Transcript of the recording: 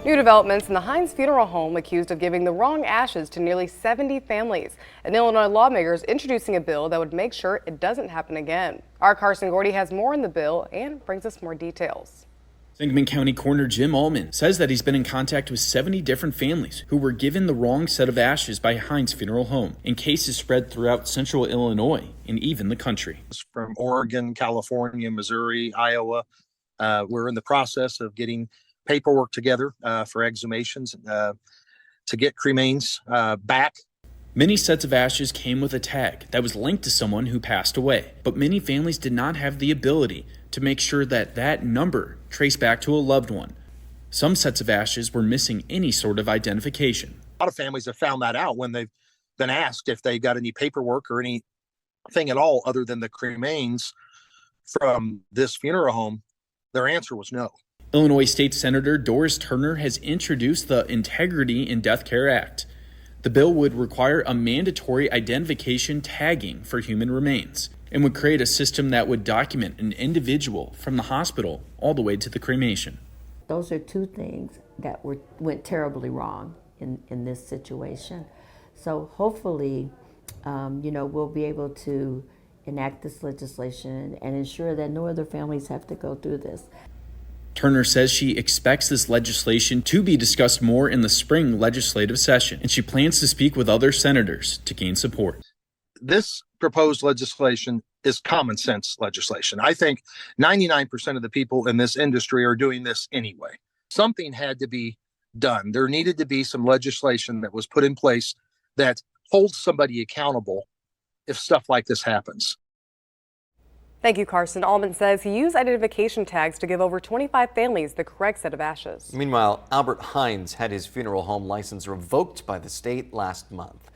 New developments in the Heinz funeral home accused of giving the wrong ashes to nearly 70 families. And Illinois lawmakers introducing a bill that would make sure it doesn't happen again. Our Carson Gordy has more in the bill and brings us more details. Sangamon County Coroner Jim Allman says that he's been in contact with 70 different families who were given the wrong set of ashes by Heinz Funeral Home, and cases spread throughout central Illinois and even the country. From Oregon, California, Missouri, Iowa, we're in the process of getting paperwork together for exhumations to get cremains back. Many sets of ashes came with a tag that was linked to someone who passed away, but many families did not have the ability to make sure that that number traced back to a loved one. Some sets of ashes were missing any sort of identification. A lot of families have found that out when they've been asked if they got any paperwork or anything at all other than the cremains from this funeral home. Their answer was no. Illinois State Senator Doris Turner has introduced the Integrity in Death Care Act. The bill would require a mandatory identification tagging for human remains and would create a system that would document an individual from the hospital all the way to the cremation. Those are two things that went terribly wrong in this situation. So hopefully, we'll be able to enact this legislation and ensure that no other families have to go through this. Turner says she expects this legislation to be discussed more in the spring legislative session, and she plans to speak with other senators to gain support. This proposed legislation is common sense legislation. I think 99% of the people in this industry are doing this anyway. Something had to be done. There needed to be some legislation that was put in place that holds somebody accountable if stuff like this happens. Thank you, Carson. Allman says he used identification tags to give over 25 families the correct set of ashes. Meanwhile, Albert Heinz had his funeral home license revoked by the state last month.